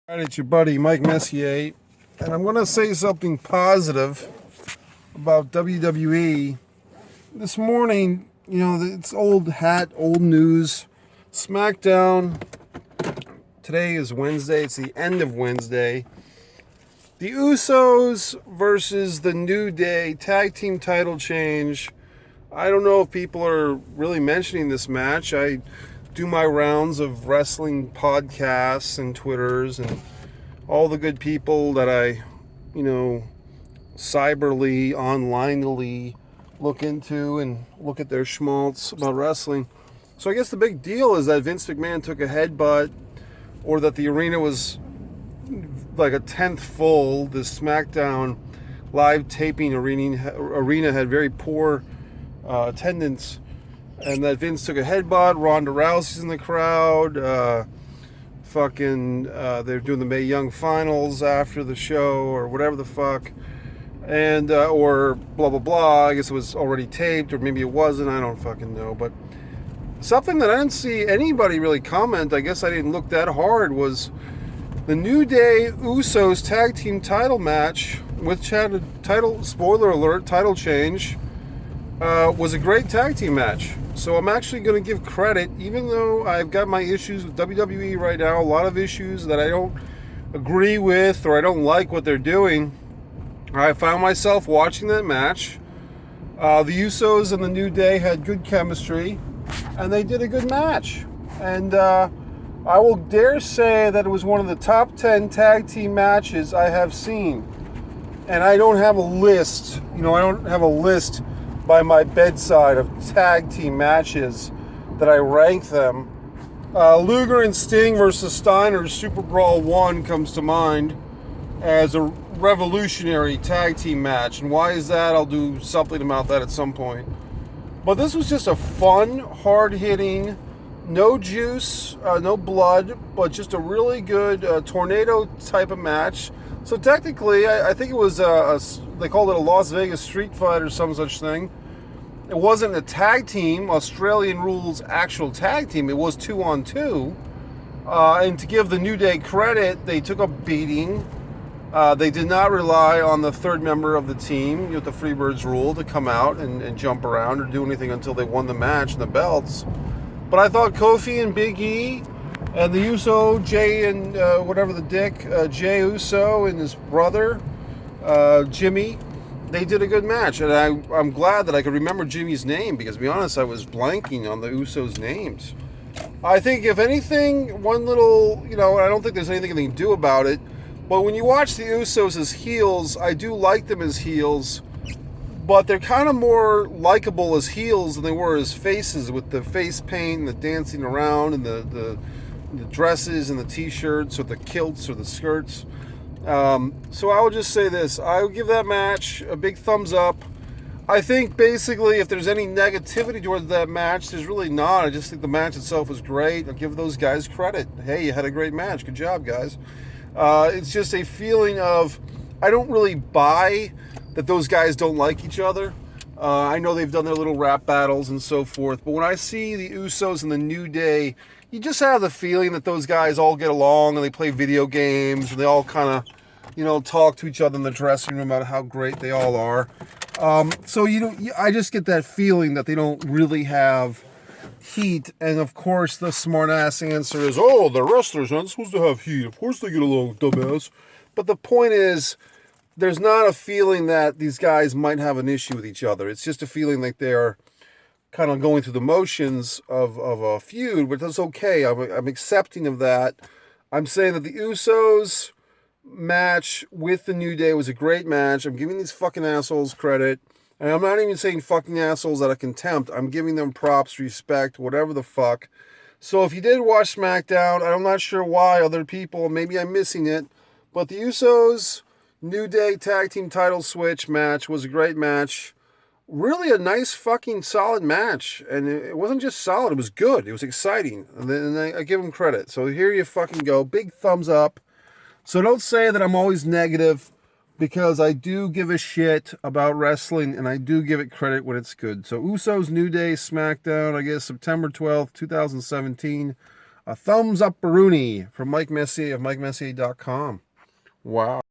All right, it's your buddy Mike Messier, and I'm going to say something positive about WWE. This morning, it's old hat, old news. Smackdown. Today is Wednesday. It's the end of Wednesday. The Usos versus the New Day tag team title change. I don't know if people are really mentioning this match. I do my rounds of wrestling podcasts and Twitters and all the good people that I, cyberly, onlinely look into and look at their schmaltz about wrestling. So I guess the big deal is that Vince McMahon took a headbutt, or that the arena was like a tenth full. The SmackDown live taping arena had very poor attendance, and that Vince took a headbutt. Ronda Rousey's in the crowd. They're doing the Mae Young finals after the show or whatever the fuck, and or blah blah blah. I guess it was already taped, or maybe it wasn't. I don't fucking know. But something that I didn't see anybody really comment, I guess I didn't look that hard, was the New Day Usos tag team title match with title, spoiler alert, title change, was a great tag team match. So I'm actually going to give credit, even though I've got my issues with WWE right now, a lot of issues that I don't agree with or I don't like what they're doing. I found myself watching that match. The Usos and the New Day had good chemistry, and they did a good match. And I will dare say that it was one of the top 10 tag team matches I have seen. And I don't have a list, I don't have a list by my bedside of tag team matches that I rank them. Luger and Sting versus Steiner's Super Brawl 1 comes to mind as a revolutionary tag team match. And why is that? I'll do something about that at some point. But this was just a fun, hard-hitting, no juice, no blood, but just a really good tornado type of match. So technically, I think it was they called it a Las Vegas street fight or some such thing. It wasn't a tag team, Australian rules actual tag team. It was 2-on-2. And to give the New Day credit, they took a beating. They did not rely on the third member of the team, with the Freebirds rule, to come out and jump around or do anything until they won the match and the belts. But I thought Kofi and Big E and the Uso, Jay and Jay Uso and his brother, Jimmy, they did a good match. And I'm glad that I could remember Jimmy's name, because to be honest, I was blanking on the Usos' names. I think, if anything, one little, I don't think there's anything they can do about it, but when you watch the Usos as heels, I do like them as heels, but they're kind of more likable as heels than they were as faces, with the face paint and the dancing around and the dresses and the t-shirts or the kilts or the skirts. So I will just say this. I will give that match a big thumbs up. I think basically if there's any negativity towards that match, there's really not. I just think the match itself was great. I'll give those guys credit. Hey, you had a great match. Good job, guys. It's just a feeling of, I don't really buy that those guys don't like each other. I know they've done their little rap battles and so forth, but when I see the Usos and the New Day, you just have the feeling that those guys all get along and they play video games and they all kind of, talk to each other in the dressing room about how great they all are. So I just get that feeling that they don't really have heat. And of course, the smart-ass answer is, oh, the wrestlers aren't supposed to have heat. Of course they get along, dumbass. But the point is, there's not a feeling that these guys might have an issue with each other. It's just a feeling like they're kind of going through the motions of a feud, but that's okay. I'm accepting of that. I'm saying that the Usos match with the New Day was a great match. I'm giving these fucking assholes credit. And I'm not even saying fucking assholes out of contempt. I'm giving them props, respect, whatever the fuck. So if you did watch SmackDown, I'm not sure why other people, maybe I'm missing it, but the Usos New Day tag team title switch match was a great match. Really a nice fucking solid match. And it wasn't just solid, it was good. It was exciting. And I give them credit. So here you fucking go. Big thumbs up. So don't say that I'm always negative, because I do give a shit about wrestling and I do give it credit when it's good. So Usos New Day SmackDown, I guess September 12th, 2017. A thumbs up Rooney from Mike Messier of MikeMessier.com. Wow.